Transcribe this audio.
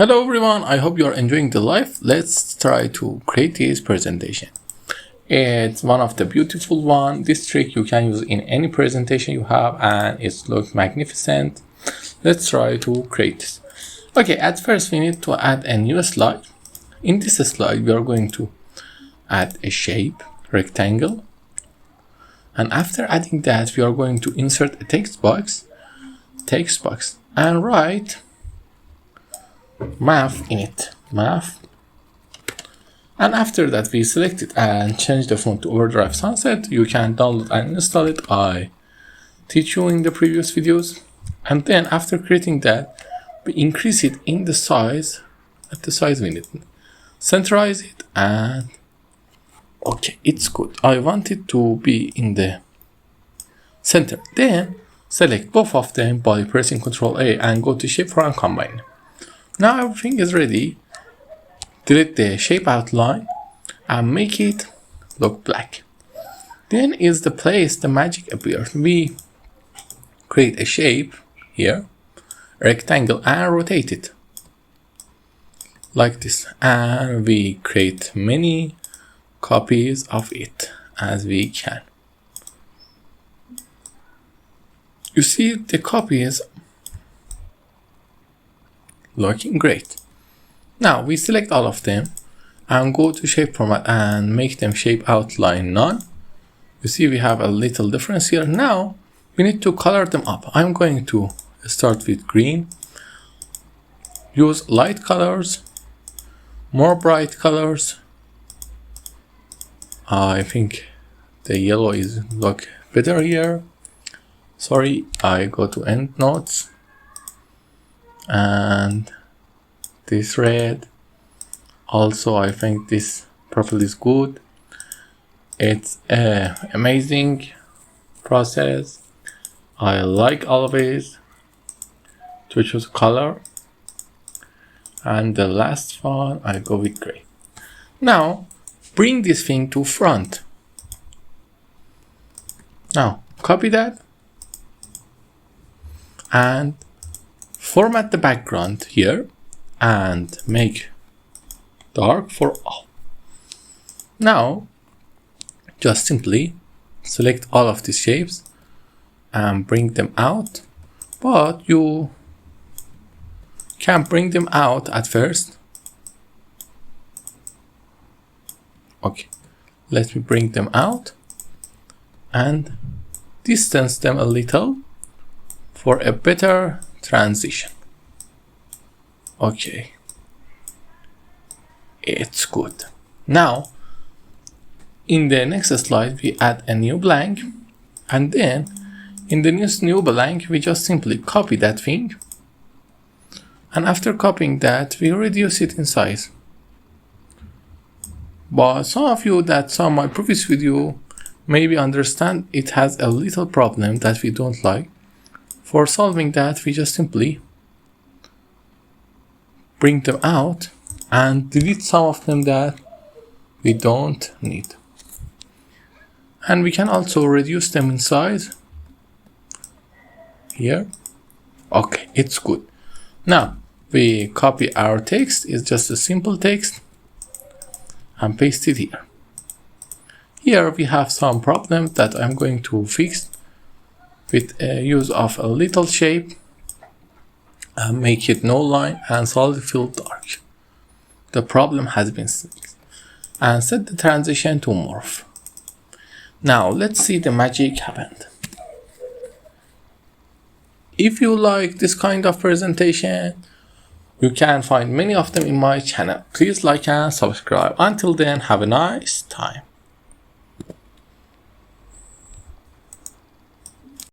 Hello everyone, I hope you are enjoying the life. Let's try to create this presentation. It's one of the beautiful one. This trick you can use in any presentation you have and it looks magnificent. Let's try to create this. Okay, at first we need to add a new slide. In this slide we are going to add a shape, rectangle. And after adding that we are going to insert a text box and write math in it, math. And after that we select it and change the font to Overdrive Sunset. You can download and install it. I teach you in the previous videos. And then after creating that, we increase it in the size, at the size we need. Centralize it and okay, it's good. I want it to be in the center. Then select both of them by pressing Ctrl A and go to Shapefiles and combine. Now everything is ready. Delete the shape outline and make it look black. Then is the place the magic appears. We create a shape here, rectangle, and rotate it like this. And we create many copies of it as we can. You see the copies looking great. Now we select all of them and go to shape format and make them shape outline none. You see we have a little difference here. Now we need to color them up. I'm going to start with green. Use light colors, more bright colors. I think the yellow is look better here. Sorry, I go to end notes. And this red also, I think this purple is good. It's an amazing process. I like always to choose color, and the last one I go with gray. Now bring this thing to front. Now copy that and format the background here and make dark for all. Now just simply select all of these shapes and bring them out, but you can bring them out at first. Okay, let me bring them out and distance them a little for a better transition. Okay, it's good. Now in the next slide we add a new blank, and then in the new blank we just simply copy that thing, and after copying that we reduce it in size. But some of you that saw my previous video maybe understand it has a little problem that we don't like. For solving that, we just simply bring them out and delete some of them that we don't need. And we can also reduce them in size here. Okay, it's good. Now we copy our text. It's just a simple text and paste it here. Here we have some problem that I'm going to fix with use of a little shape and make it no line and solid fill dark. The problem has been fixed. And set the transition to morph. Now let's see the magic happened. If you like this kind of presentation, you can find many of them in my channel. Please like and subscribe. Until then, have a nice time.